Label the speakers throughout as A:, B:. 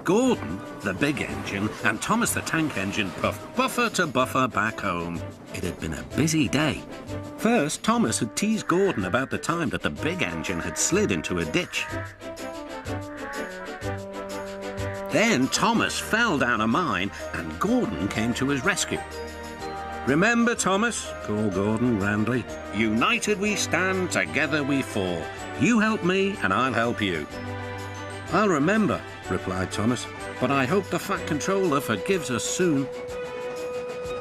A: Gordon, the big engine, and Thomas the tank engine puffed buffer to buffer back home. It had been a busy day. First, Thomas had teased Gordon about the time that the big engine had slid into a ditch. Then Thomas fell down a mine and Gordon came to his rescue. "Remember, Thomas," called Gordon grandly, "united we stand, together we fall. You help me and I'll help you." "I'll remember," replied Thomas, "but I hope the Fat Controller forgives us soon."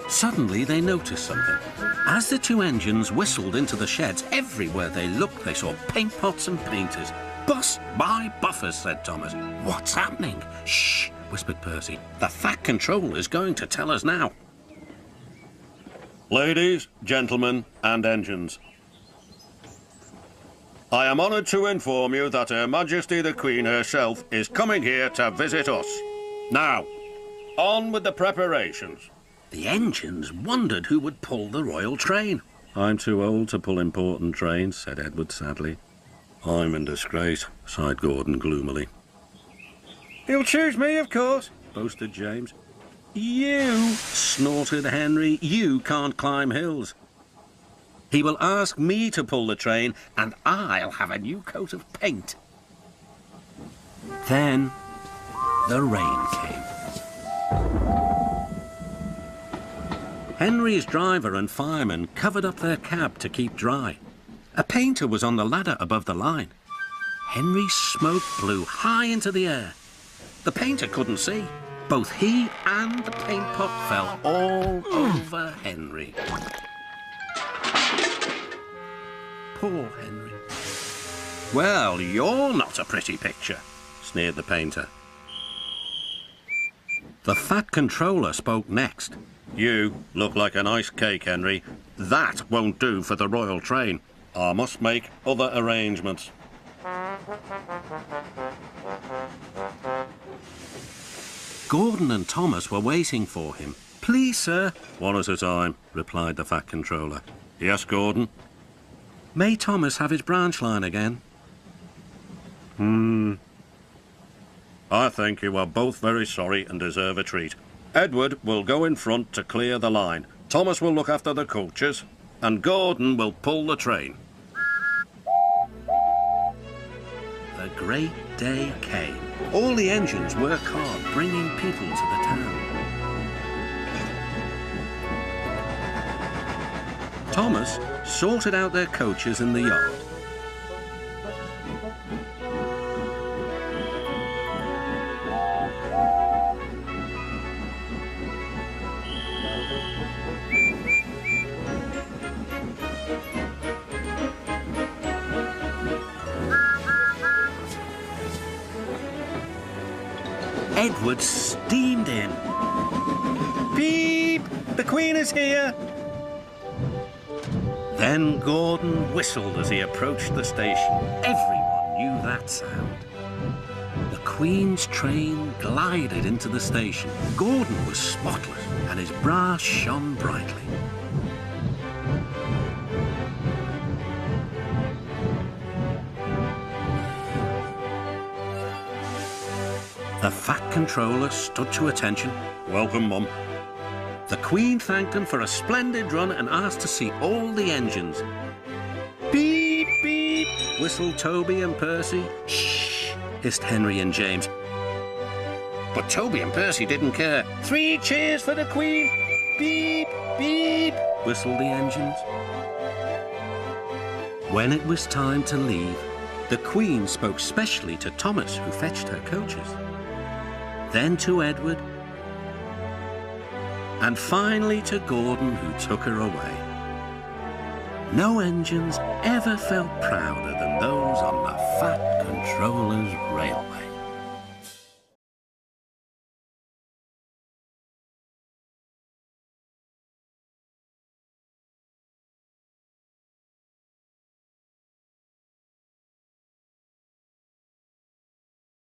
A: Suddenly they noticed something. As the two engines whistled into the sheds, everywhere they looked they saw paint pots and painters. "Bust my buffers," said Thomas. "What's happening?" "Shh," whispered Percy. "The Fat Controller is going to tell us now."
B: Ladies, gentlemen, and engines. I am honoured to inform you that Her Majesty the Queen herself is coming here to visit us. Now, on with the preparations.
A: The engines wondered who would pull the royal train.
B: "I'm too old to pull important trains," said Edward sadly. "I'm in disgrace," sighed Gordon gloomily.
A: "He'll choose me, of course," boasted James. "You," snorted Henry, "you can't climb hills. He will ask me to pull the train, and I'll have a new coat of paint." Then the rain came. Henry's driver and fireman covered up their cab to keep dry. A painter was on the ladder above the line. Henry's smoke blew high into the air. The painter couldn't see. Both he and the paint pot fell all over Henry. Poor Henry. "Well, you're not a pretty picture," sneered the painter. The Fat Controller spoke next.
B: "You look like an ice cake, Henry. That won't do for the royal train. I must make other arrangements."
A: Gordon and Thomas were waiting for him. "Please, sir."
B: "One at a time," replied the Fat Controller. "Yes, Gordon?"
A: "May Thomas have his branch line again?"
B: I think you are both very sorry and deserve a treat. Edward will go in front to clear the line. Thomas will look after the coaches, and Gordon will pull the train."
A: The great day came. All the engines worked hard, bringing people to the town. Thomas sorted out their coaches in the yard. Edward steamed in. "Beep! The Queen is here!" Then Gordon whistled as he approached the station. Everyone knew that sound. The Queen's train glided into the station. Gordon was spotless, and his brass shone brightly. The Fat Controller stood to attention.
B: "Welcome, Mum."
A: The Queen thanked him for a splendid run and asked to see all the engines. "Beep, beep," whistled Toby and Percy. "Shh," hissed Henry and James. But Toby and Percy didn't care. "3 cheers for the Queen!" "Beep, beep," whistled the engines. When it was time to leave, the Queen spoke specially to Thomas, who fetched her coaches. Then to Edward, and finally to Gordon, who took her away. No engines ever felt prouder than those on the Fat Controller's railway.